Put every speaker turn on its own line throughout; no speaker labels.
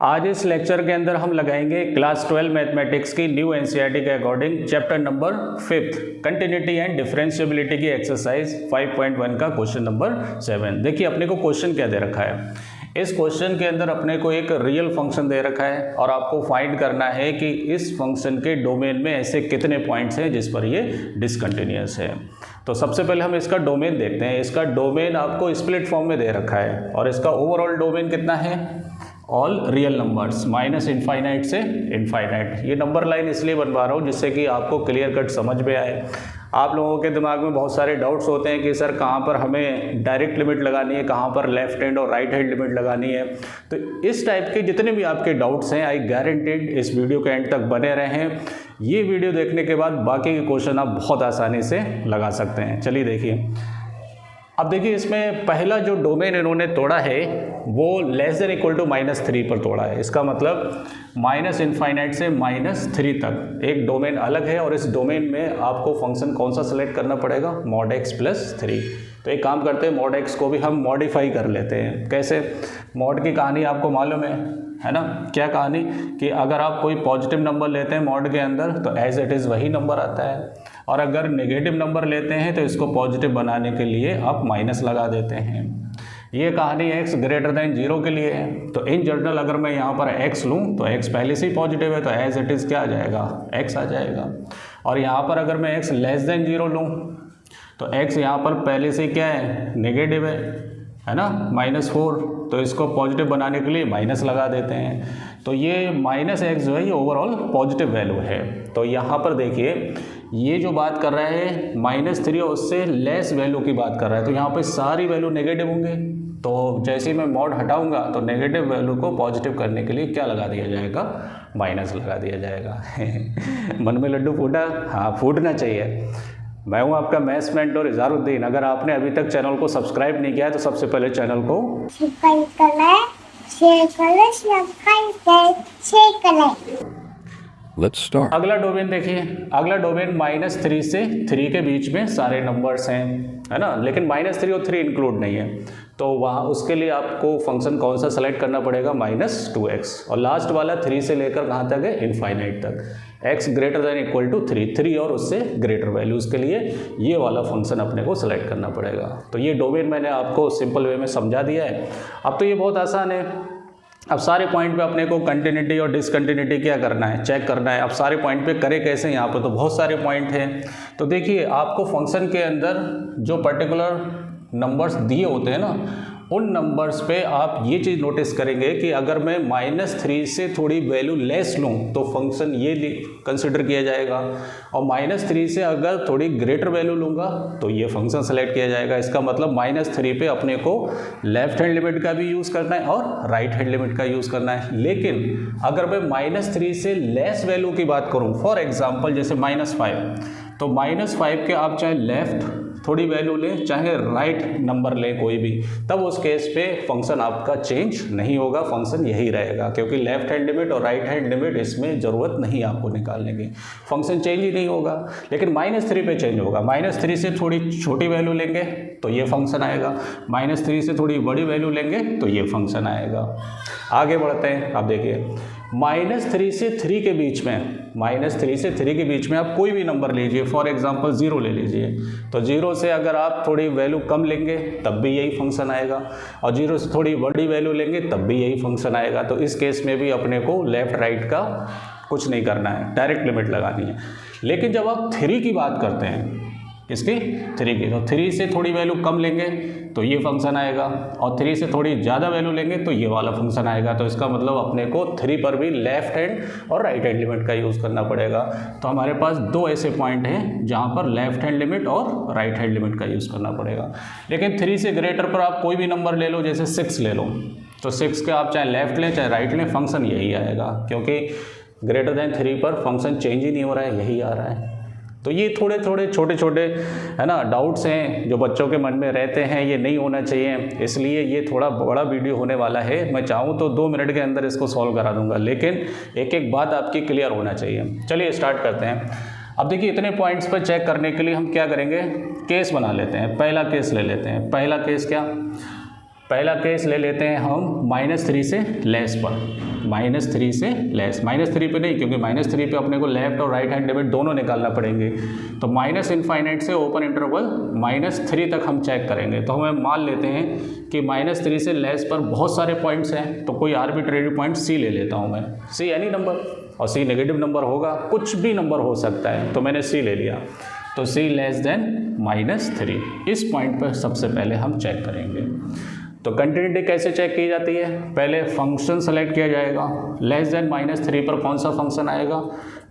आज इस लेक्चर के अंदर हम लगाएंगे क्लास 12 मैथमेटिक्स की न्यू एनसीईआरटी के according chapter number 5 continuity and differentiability की एक्सरसाइज 5.1 का क्वेश्चन नंबर 7। देखिए अपने को क्वेश्चन क्या दे रखा है। इस क्वेश्चन के अंदर अपने को एक रियल फंक्शन दे रखा है और आपको फाइंड करना है कि इस फंक्शन के डोमेन में ऐसे कितने पॉइंट्स हैं जिस पर ये डिसकंटिन्यूअस है। तो सबसे पहले हम इसका डोमेन देखते हैं। इसका डोमेन आपको स्प्लिट फॉर्म में दे रखा है और इसका ओवरऑल डोमेन कितना है, all real numbers minus infinite से इनफाइनाइट। ये नंबर लाइन इसलिए बनवा रहा हूँ जिससे कि आपको क्लियर कट समझ में आए। आप लोगों के दिमाग में बहुत सारे डाउट्स होते हैं कि सर कहाँ पर हमें डायरेक्ट लिमिट लगानी है, कहाँ पर लेफ्ट हैंड और राइट हैंड लिमिट लगानी है। तो इस टाइप के जितने भी आपके डाउट्स हैं, आई गारंटीड इस वीडियो के एंड तक बने रहें। ये वीडियो देखने के बाद बाकी के क्वेश्चन आप बहुत आसानी से लगा सकते हैं। चलिए देखिए, अब देखिए इसमें पहला जो डोमेन इन्होंने तोड़ा है वो लेस देन इक्वल टू -3 पर तोड़ा है। इसका मतलब माइनस इनफाइनाइट से -3 तक एक डोमेन अलग है और इस डोमेन में आपको फंक्शन कौन सा सेलेक्ट करना पड़ेगा, mod x + 3। तो एक काम करते हैं, mod x को भी हम मॉडिफाई कर लेते हैं। कैसे? mod की कहानी आपको मालूम है ना? क्या कहानी कि अगर आप कोई पॉजिटिव नंबर लेते हैं mod के अंदर तो एज इट इज़ वही नंबर आता है, और अगर नेगेटिव नंबर लेते हैं तो इसको पॉजिटिव बनाने के लिए आप माइनस लगा देते हैं। ये कहानी x > 0 के लिए है। तो इन जनरल अगर मैं यहाँ पर x लूँ तो x पहले से ही पॉजिटिव है तो एज इट इज़ क्या आ जाएगा, x आ जाएगा। और यहाँ पर अगर मैं x < 0 लूँ तो x यहाँ पर पहले से क्या है, नेगेटिव है ना, -4। तो इसको पॉजिटिव बनाने के लिए माइनस लगा देते हैं। तो ये -x जो है ये ओवरऑल पॉजिटिव वैल्यू है। तो यहाँ पर देखिए ये जो बात कर रहा है -3 और उससे लेस वैल्यू की बात कर रहा है, तो यहाँ पे सारी वैल्यू नेगेटिव होंगे। तो जैसे ही मैं मॉड हटाऊंगा तो नेगेटिव वैल्यू को पॉजिटिव करने के लिए क्या लगा दिया जाएगा, माइनस लगा दिया जाएगा। मन में लड्डू फूटा? हाँ, फूटना चाहिए। मैं हूँ आपका मैथ्स मेंटर इज़हारुद्दीन। अगर आपने अभी तक चैनल को सब्सक्राइब नहीं किया है तो सबसे पहले चैनल को
सब्सक्राइब करें, शेयर करें, सब्सक्राइब करें।
Let's start.
अगला डोमेन देखिए। अगला डोमेन -3 से 3 के बीच में सारे नंबर्स हैं, है ना, लेकिन -3 और 3 इंक्लूड नहीं है। तो वहाँ उसके लिए आपको फंक्शन कौन सा सेलेक्ट करना पड़ेगा, -2x। और लास्ट वाला 3 से लेकर कहाँ तक है, इनफाइनाइट तक, x > 3, 3 और उससे ग्रेटर वैल्यूज़ के लिए ये वाला फंक्शन अपने को सेलेक्ट करना पड़ेगा। तो ये डोमेन मैंने आपको सिंपल वे में समझा दिया है। अब तो ये बहुत आसान है। अब सारे पॉइंट पे अपने को कंटिन्यूटी और डिसकंटिन्यूटी क्या करना है, चेक करना है। अब सारे पॉइंट पे करें कैसे, यहाँ पर तो बहुत सारे पॉइंट हैं। तो देखिए आपको फंक्शन के अंदर जो पर्टिकुलर नंबर्स दिए होते हैं ना, उन नंबर्स पे आप ये चीज़ नोटिस करेंगे कि अगर मैं -3 से थोड़ी वैल्यू लेस लूँ तो फंक्शन ये कंसिडर किया जाएगा, और -3 से अगर थोड़ी ग्रेटर वैल्यू लूँगा तो ये फंक्शन सेलेक्ट किया जाएगा। इसका मतलब -3 पे अपने को लेफ्ट हैंड लिमिट का भी यूज़ करना है और राइट हैंड लिमिट का यूज़ करना है। लेकिन अगर मैं -3 से लेस वैल्यू की बात करूँ, फॉर एग्जाम्पल जैसे -5, तो -5 के आप चाहे लेफ्ट थोड़ी वैल्यू लें चाहे राइट नंबर लें कोई भी, तब उस केस पे फंक्शन आपका चेंज नहीं होगा, फंक्शन यही रहेगा, क्योंकि लेफ्ट हैंड लिमिट और राइट हैंड लिमिट इसमें ज़रूरत नहीं आपको निकालने की, फंक्शन चेंज ही नहीं होगा। लेकिन -3 पे चेंज होगा। -3 से थोड़ी छोटी वैल्यू लेंगे तो ये फंक्शन आएगा, -3 से थोड़ी बड़ी वैल्यू लेंगे तो ये फंक्शन आएगा। आगे बढ़ते हैं। अब देखिए -3 से 3 के बीच में, -3 से 3 के बीच में आप कोई भी नंबर लीजिए, फॉर एग्जांपल 0 ले लीजिए। तो 0 से अगर आप थोड़ी वैल्यू कम लेंगे तब भी यही फंक्शन आएगा, और 0 से थोड़ी बड़ी वैल्यू लेंगे तब भी यही फंक्शन आएगा। तो इस केस में भी अपने को लेफ्ट राइट का कुछ नहीं करना है, डायरेक्ट लिमिट लगानी है। लेकिन जब आप 3 की बात करते हैं, इसकी 3 की, तो 3 से थोड़ी वैल्यू कम लेंगे तो ये फंक्शन आएगा, और 3 से थोड़ी ज़्यादा वैल्यू लेंगे तो ये वाला फंक्शन आएगा। तो इसका मतलब अपने को 3 पर भी लेफ्ट हैंड और राइट हैंड लिमिट का यूज़ करना पड़ेगा। तो हमारे पास 2 ऐसे पॉइंट हैं जहाँ पर लेफ्ट हैंड लिमिट और राइट हैंड लिमिट का यूज़ करना पड़ेगा। लेकिन 3 से ग्रेटर पर आप कोई भी नंबर ले लो, जैसे 6 ले लो, तो 6 के आप चाहे लेफ्ट लें चाहे राइट लें, फंक्शन यही आएगा, क्योंकि >3 पर फंक्शन चेंज ही नहीं हो रहा है, यही आ रहा है। तो ये थोड़े थोड़े छोटे छोटे है ना डाउट्स हैं जो बच्चों के मन में रहते हैं, ये नहीं होना चाहिए, इसलिए ये थोड़ा बड़ा वीडियो होने वाला है। मैं चाहूँ तो 2 मिनट के अंदर इसको सॉल्व करा दूंगा, लेकिन एक एक बात आपकी क्लियर होना चाहिए। चलिए स्टार्ट करते हैं। अब देखिए इतने पॉइंट्स पर चेक करने के लिए हम क्या करेंगे, केस बना लेते हैं। पहला केस ले लेते हैं। पहला केस क्या, पहला केस ले लेते हैं हम -3 से लेस पर। -3 से लेस, -3 पे नहीं, क्योंकि -3 पे अपने को लेफ्ट और राइट हैंड लिमिट दोनों निकालना पड़ेंगे। तो -∞ से ओपन इंटरवल -3 तक हम चेक करेंगे। तो हमें मान लेते हैं कि -3 से लेस पर बहुत सारे पॉइंट्स हैं, तो कोई आर्बिट्रेरी पॉइंट सी ले लेता हूँ मैं, सी एनी नंबर, और सी नेगेटिव नंबर होगा, कुछ भी नंबर हो सकता है, तो मैंने सी ले लिया। तो सी लेस देन -3, इस पॉइंट पर सबसे पहले हम चेक करेंगे। तो कंटिन्यूटी कैसे चेक की जाती है? पहले फंक्शन सेलेक्ट किया जाएगा, लेस देन -3 पर कौन सा फंक्शन आएगा?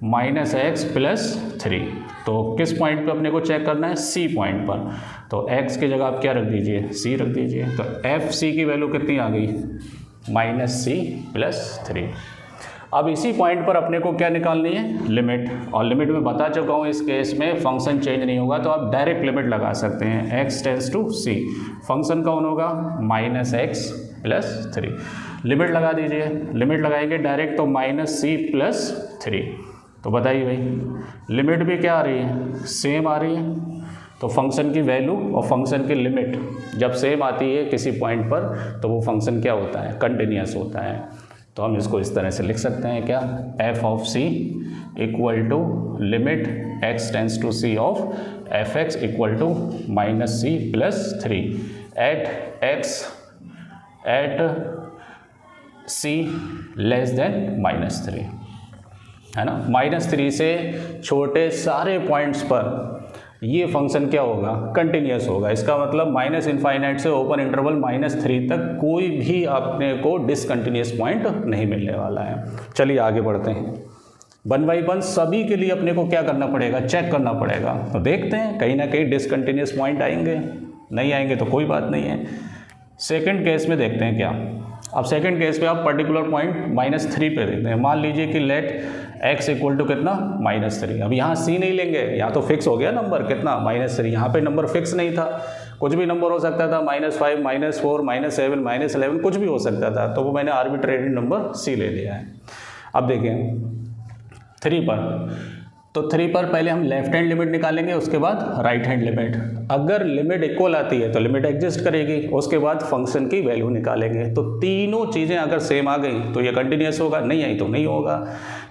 -x + 3। तो किस पॉइंट पे अपने को चेक करना है? सी पॉइंट पर। तो x की जगह आप क्या रख दीजिए? c रख दीजिए। तो एफ सी की वैल्यू कितनी आ गई? -c + 3। अब इसी पॉइंट पर अपने को क्या निकालनी है? लिमिट। और लिमिट में बता चुका हूँ, इस केस में फंक्शन चेंज नहीं होगा, तो आप डायरेक्ट लिमिट लगा सकते हैं। x tends to c, function कौन होगा? -x + 3। लिमिट लगा दीजिए, लिमिट लगाएंगे डायरेक्ट, तो -c + 3। तो बताइए भाई, लिमिट भी क्या आ रही है? सेम आ रही है। तो फंक्शन की वैल्यू और फंक्शन की लिमिट जब सेम आती है किसी पॉइंट पर, तो वो फंक्शन क्या होता है? कंटिन्यूअस होता है। तो हम इसको इस तरह से लिख सकते हैं, क्या? f(c) = limit x tends to c of f(x) = -c + 3 at c less than -3, है ना। -3 से छोटे सारे पॉइंट्स पर ये फंक्शन क्या होगा? कंटिन्यूअस होगा। इसका मतलब -∞ से ओपन इंटरवल -3 तक कोई भी अपने को डिसकंटिन्यूअस पॉइंट नहीं मिलने वाला है। चलिए आगे बढ़ते हैं। 1 बाई 1 सभी के लिए अपने को क्या करना पड़ेगा? चेक करना पड़ेगा। तो देखते हैं, कहीं ना कहीं डिसकंटिन्यूअस पॉइंट आएंगे, नहीं आएंगे तो कोई बात नहीं है। सेकंड केस में देखते हैं क्या। अब सेकंड केस पे आप पर्टिकुलर पॉइंट -3 पे देते हैं। मान लीजिए कि लेट x = कितना? -3। अब यहाँ c नहीं लेंगे, यहाँ तो फिक्स हो गया नंबर कितना? -3। यहाँ पे नंबर फिक्स नहीं था, कुछ भी नंबर हो सकता था, -5, -4, -7, -11, कुछ भी हो सकता था। तो वो मैंने आर्बिट्रेरी नंबर c ले लिया है। अब देखें 3 पर, तो 3 पर पहले हम लेफ्ट हैंड लिमिट निकालेंगे, उसके बाद राइट हैंड लिमिट। अगर लिमिट इक्वल आती है तो लिमिट एग्जिस्ट करेगी, उसके बाद फंक्शन की वैल्यू निकालेंगे। तो तीनों चीज़ें अगर सेम आ गई तो ये कंटिन्यूअस होगा, नहीं आई तो नहीं होगा।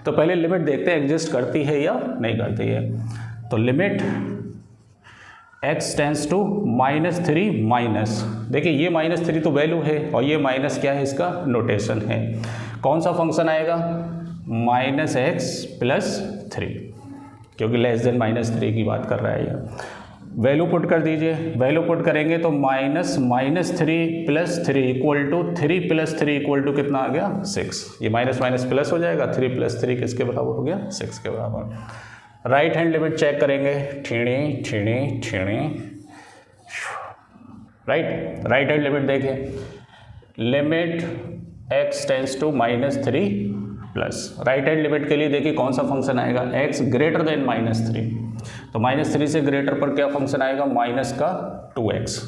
तो पहले लिमिट देखते हैं एग्जिस्ट करती है या नहीं करती है। तो limit x tends to -3 minus, देखिए ये -3 तो वैल्यू है और ये माइनस क्या है? इसका नोटेशन है। कौन सा फंक्शन आएगा? -x + 3, क्योंकि लेस देन -3 की बात कर रहा है ये। वैल्यू पुट कर दीजिए, वैल्यू पुट करेंगे तो -3 + 3 = 3 + 3 = कितना आ गया? 6। ये माइनस माइनस प्लस हो जाएगा, 3 + 3 किसके बराबर हो गया? 6 के बराबर। राइट हैंड लिमिट चेक करेंगे, ठीणी राइट हैंड लिमिट देखिए, limit x tends to -3 plus right hand limit के लिए देखिए कौन सा फंक्शन आएगा? x greater than -3। तो -3 से ग्रेटर पर क्या फंक्शन आएगा? माइनस का 2x।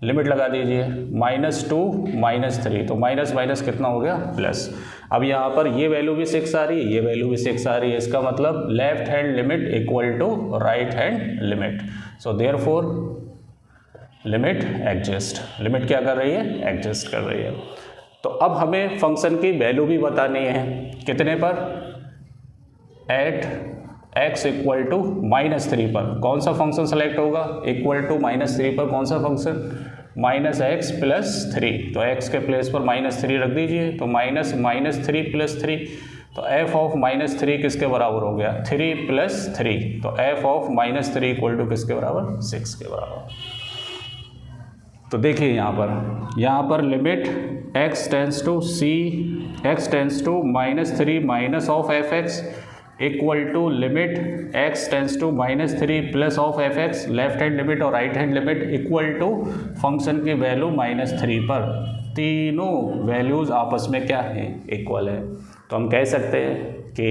लिमिट लगा दीजिए, -2 -3, तो माइनस माइनस कितना हो गया? प्लस। अब यहाँ पर ये वैल्यू भी 6 आ रही है, ये वैल्यू भी 6 आ रही है। इसका मतलब left hand limit = right hand limit. So therefore limit exist. Limit क्या कर रही है? एग्जिस्ट कर रही है। तो अब हमें फंक्शन की वैल्यू भी बतानी है। कितने पर? एट x = -3 पर कौन सा फंक्शन सेलेक्ट होगा? =-3 पर कौन सा फंक्शन? -x + 3। तो x के प्लेस पर -3 रख दीजिए, तो -3 + 3। तो f(-3) किसके बराबर हो गया? 3 + 3। तो f(-3) = किसके बराबर? 6 के बराबर। तो देखिए यहाँ पर limit x tends to -3 minus of fx = limit x tends to -3 plus of fx। Left hand limit और राइट हैंड लिमिट = फंक्शन की वैल्यू -3 पर तीनों वैल्यूज़ आपस में क्या है? इक्वल है। तो हम कह सकते हैं कि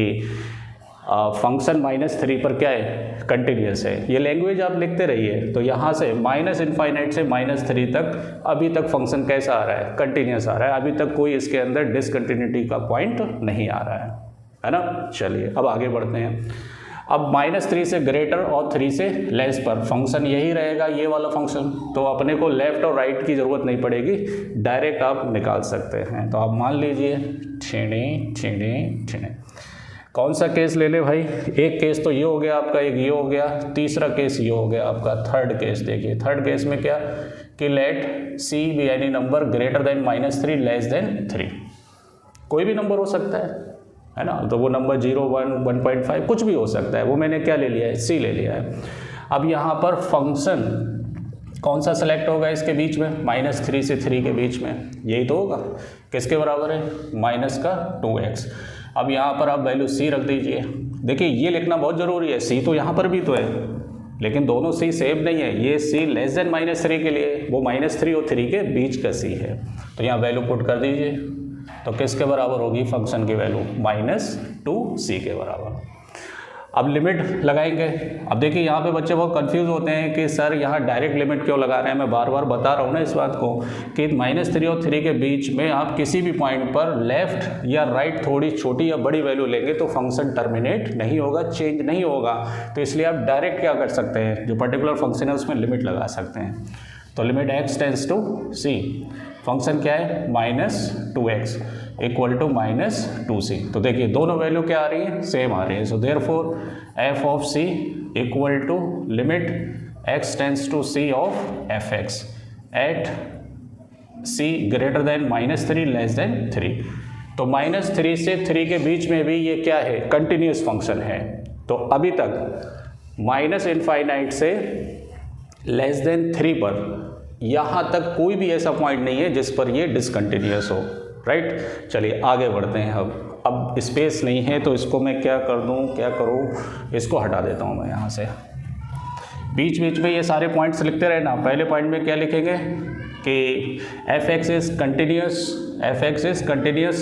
फंक्शन -3 पर क्या है? कंटिन्यूअस है। ये लैंग्वेज आप लिखते रहिए। तो यहाँ से -∞ से -3 तक अभी तक फंक्शन कैसा आ रहा है? कंटिन्यूअस आ रहा है। अभी तक कोई इसके अंदर डिसकंटिन्यूटी का पॉइंट नहीं आ रहा है ना। चलिए अब आगे बढ़ते हैं। अब -3 से ग्रेटर और 3 से लेस पर फंक्शन यही रहेगा, ये वाला फंक्शन, तो अपने को लेफ़्ट और राइट की ज़रूरत नहीं पड़ेगी, डायरेक्ट आप निकाल सकते हैं। तो आप मान लीजिए ठेने कौन सा केस ले ले भाई, एक केस तो ये हो गया आपका, एक ये हो गया, तीसरा केस ये हो गया आपका। थर्ड केस देखिए, थर्ड केस में क्या कि let C be any number greater than -3 less than 3, कोई भी नंबर हो सकता है ना, तो वो नंबर 0, 1, 1.5 कुछ भी हो सकता है, वो मैंने क्या ले लिया है, सी ले लिया है। अब यहाँ पर फंक्शन कौन सा सेलेक्ट होगा इसके बीच में, -3 से 3 के बीच में, यही तो होगा, किसके बराबर है, माइनस का 2x। अब यहाँ पर आप वैल्यू c रख दीजिए। देखिए ये लिखना बहुत ज़रूरी है, c तो यहाँ पर भी तो है, लेकिन दोनों c सेम नहीं है, ये c लेस देन -3 के लिए, वो -3 और 3 के बीच का c है। तो यहाँ वैल्यू पुट कर दीजिए, तो किसके बराबर होगी फंक्शन की वैल्यू, -2c के बराबर। अब लिमिट लगाएंगे। अब देखिए यहाँ पे बच्चे बहुत कंफ्यूज होते हैं कि सर यहाँ डायरेक्ट लिमिट क्यों लगा रहे हैं, मैं बार बार बता रहा हूँ ना इस बात को कि -3 और 3 के बीच में आप किसी भी पॉइंट पर लेफ्ट या राइट थोड़ी छोटी या बड़ी वैल्यू लेंगे तो फंक्शन टर्मिनेट नहीं होगा, चेंज नहीं होगा। तो इसलिए आप डायरेक्ट क्या कर सकते हैं, जो पर्टिकुलर फंक्शन है उसमें लिमिट लगा सकते हैं। तो limit x tends to c, function क्या है -2x इक्वल टू -2c। तो देखिए दोनों वैल्यू क्या आ रही है, सेम आ रही है। So therefore f of c equal to limit x tends to c of fx at c greater than -3 less than 3। तो -3 से 3 के बीच में भी ये क्या है, कंटिन्यूस फंक्शन है। तो अभी तक -∞ से लेस देन 3 पर यहाँ तक कोई भी ऐसा पॉइंट नहीं है जिस पर ये डिसकंटिन्यूस हो, राइट। चलिए आगे बढ़ते हैं। अब स्पेस नहीं है तो इसको मैं क्या कर दूँ, क्या करूँ, इसको हटा देता हूँ मैं यहाँ से। बीच बीच में ये सारे पॉइंट्स लिखते रहना। पहले पॉइंट में क्या लिखेंगे कि fx is continuous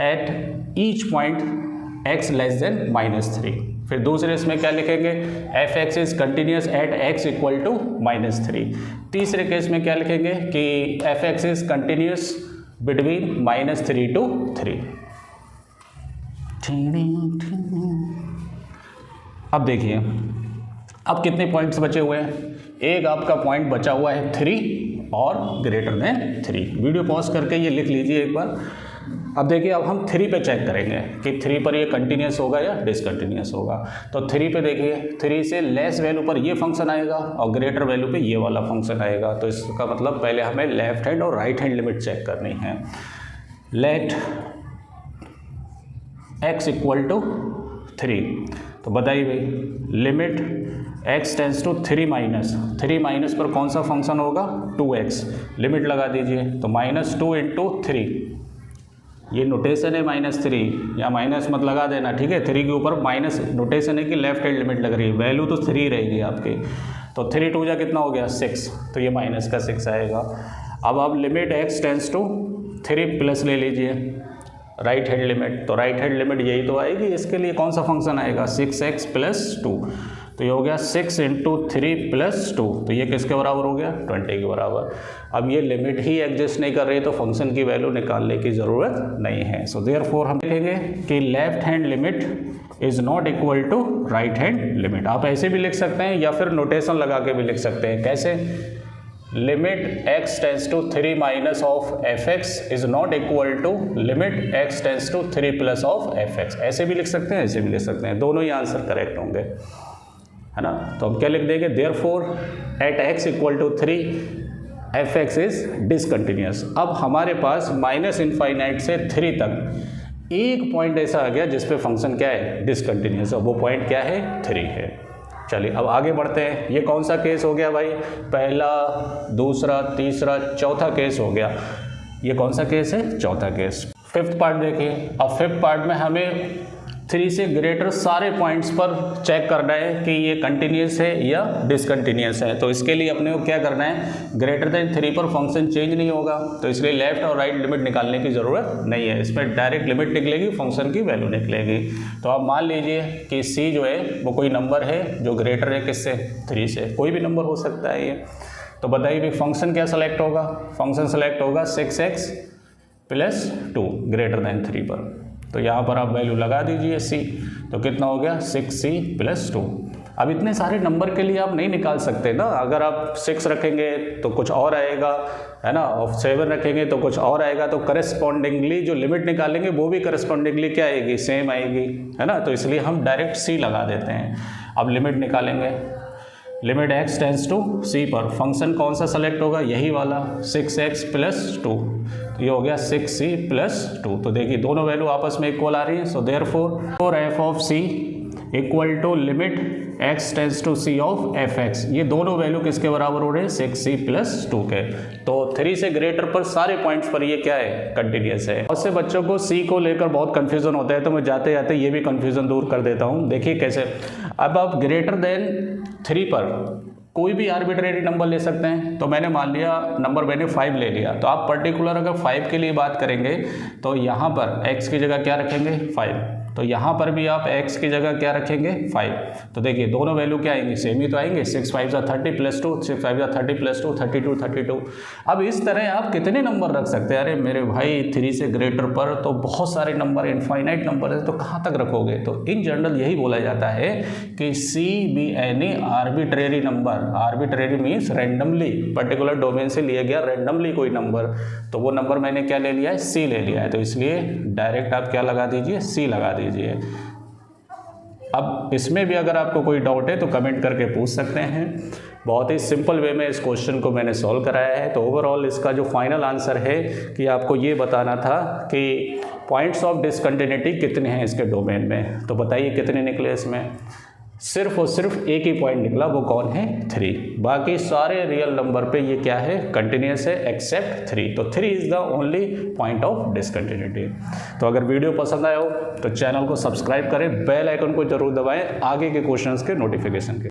at each point x less than -3। फिर दूसरे इसमें क्या लिखेंगे, fx is continuous at x equal to -3। तीसरे केस में क्या लिखेंगे कि fx is continuous between -3 to 3। अब देखिए अब कितने पॉइंट्स बचे हुए हैं, एक आपका पॉइंट बचा हुआ है 3 और ग्रेटर देन 3। वीडियो पॉज करके ये लिख लीजिए एक बार। अब देखिए अब हम 3 पे चेक करेंगे कि 3 पर ये कंटिन्यूस होगा या डिसकंटिन्यूस होगा। तो 3 पे देखिए 3 से लेस वैल्यू पर ये फंक्शन आएगा और ग्रेटर वैल्यू पे ये वाला फंक्शन आएगा। तो इसका मतलब पहले हमें लेफ्ट हैंड और राइट हैंड लिमिट चेक करनी है। लेट x इक्वल टू 3, तो बताइए भाई limit x tends to 3 minus पर कौन सा फंक्शन होगा 2x, लिमिट लगा दीजिए। तो -2 इंटू 3, ये नोटेशन है -3 या माइनस मत लगा देना, ठीक है। 3 के ऊपर माइनस नोटेशन है कि लेफ्ट हैंड लिमिट लग रही है, वैल्यू तो 3 रहेगी आपकी। तो 3 2 जा कितना हो गया 6, तो ये माइनस का 6 आएगा। अब आप limit x tends to 3 plus ले लीजिए राइट हैंड लिमिट, तो राइट हैंड लिमिट यही तो आएगी। इसके लिए कौन सा फंक्शन आएगा 6x + 2, तो ये हो गया 6 इंटू 3 + 2, तो ये किसके बराबर हो गया 20 के बराबर। अब ये लिमिट ही एग्जिस्ट नहीं कर रही तो फंक्शन की वैल्यू निकालने की ज़रूरत नहीं है। सो देयरफॉर हम लिखेंगे कि left hand limit is not equal to right hand limit. आप ऐसे भी लिख सकते हैं या फिर नोटेशन लगा के भी लिख सकते हैं। कैसे, limit x tends to 3 minus of fx is not equal to limit x tends to 3 plus of fx। ऐसे भी लिख सकते हैं, ऐसे भी लिख सकते हैं, दोनों ही आंसर करेक्ट होंगे, है ना। तो हम क्या लिख देंगे, therefore at x equal to 3 fx is discontinuous. अब हमारे पास -∞ से 3 तक एक पॉइंट ऐसा आ गया जिस पे फंक्शन क्या है डिसकंटिन्यूस, और वो पॉइंट क्या है 3 है। चलिए अब आगे बढ़ते हैं। ये कौन सा केस हो गया भाई, पहला, दूसरा, तीसरा, चौथा केस हो गया। ये कौन सा केस है, चौथा केस। फिफ्थ पार्ट देखिए। अब फिफ्थ पार्ट में हमें 3 से ग्रेटर सारे पॉइंट्स पर चेक करना है कि ये कंटिन्यूस है या डिसकंटिन्यूस है। तो इसके लिए अपने को क्या करना है, ग्रेटर देन 3 पर फंक्शन चेंज नहीं होगा, तो इसलिए लेफ्ट और राइट लिमिट निकालने की ज़रूरत नहीं है। इसमें डायरेक्ट लिमिट निकलेगी, फंक्शन की वैल्यू निकलेगी। तो आप मान लीजिए कि c जो है वो कोई नंबर है जो ग्रेटर है किससे 3 से, कोई भी नंबर हो सकता है ये। तो बताइए भाई फंक्शन क्या सेलेक्ट होगा, फंक्शन सेलेक्ट होगा 6x + 2 ग्रेटर देन 3 पर। तो यहाँ पर आप वैल्यू लगा दीजिए c, तो कितना हो गया 6c + 2। अब इतने सारे नंबर के लिए आप नहीं निकाल सकते ना, अगर आप 6 रखेंगे तो कुछ और आएगा, है ना, और 7 रखेंगे तो कुछ और आएगा, तो करस्पॉन्डिंगली जो लिमिट निकालेंगे वो भी करस्पॉन्डिंगली क्या आएगी, सेम आएगी, है ना। तो इसलिए हम डायरेक्ट c लगा देते हैं। अब लिमिट निकालेंगे, limit x tends to c पर फंक्शन कौन सा सेलेक्ट होगा, यही वाला 6x + 2, तो ये हो गया 6c + 2। तो देखिए दोनों वैल्यू आपस में इक्वल आ रही है, so therefore f of c equal to limit x tends to c of fx। ये दोनों वैल्यू किसके बराबर हो रहे हैं, 6c + 2 के। तो 3 से ग्रेटर पर सारे पॉइंट्स पर ये क्या है, कंटिन्यूस है। बहुत से बच्चों को c को लेकर बहुत कंफ्यूजन होता है, तो मैं जाते जाते ये भी कंफ्यूजन दूर कर देता हूँ। देखिए कैसे, अब आप ग्रेटर देन 3 पर कोई भी आर्बिट्रेरी नंबर ले सकते हैं। तो मैंने मान लिया नंबर मैंने 5 ले लिया, तो आप पर्टिकुलर अगर 5 के लिए बात करेंगे तो यहाँ पर x की जगह क्या रखेंगे, 5, तो यहाँ पर भी आप x की जगह क्या रखेंगे, 5। तो देखिए दोनों वैल्यू क्या आएंगे, सेम ही तो आएंगे, 6 5 30 + 2, 6 5 30 + 2 32 32। अब इस तरह आप कितने नंबर रख सकते हैं। अरे मेरे भाई 3 से ग्रेटर पर तो बहुत सारे नंबर, इनफाइनाइट नंबर है, तो कहाँ तक रखोगे। तो इन जनरल यही बोला जाता है कि c be any arbitrary number, arbitrary means randomly, particular domain से लिया गया रैंडमली कोई नंबर, तो वो नंबर मैंने क्या ले लिया है, c ले लिया है। तो इसलिए डायरेक्ट आप क्या लगा दीजिए, c लगा दीजिए। अब इसमें भी अगर आपको कोई डाउट है तो कमेंट करके पूछ सकते हैं। बहुत ही सिंपल वे में इस क्वेश्चन को मैंने सॉल्व कराया है। तो ओवरऑल इसका जो फाइनल आंसर है कि आपको ये बताना था कि पॉइंट्स ऑफ डिसकंटिन्यूटी कितने हैं इसके डोमेन में। तो बताइए कितने निकले इसमें, सिर्फ और सिर्फ एक ही पॉइंट निकला, वो कौन है, 3। बाकी सारे रियल नंबर पे ये क्या है, कंटिन्यूस है एक्सेप्ट 3। तो 3 is the only point of discontinuity. तो अगर वीडियो पसंद आया हो तो चैनल को सब्सक्राइब करें, बेल आइकन को जरूर दबाएं आगे के क्वेश्चंस के नोटिफिकेशन के।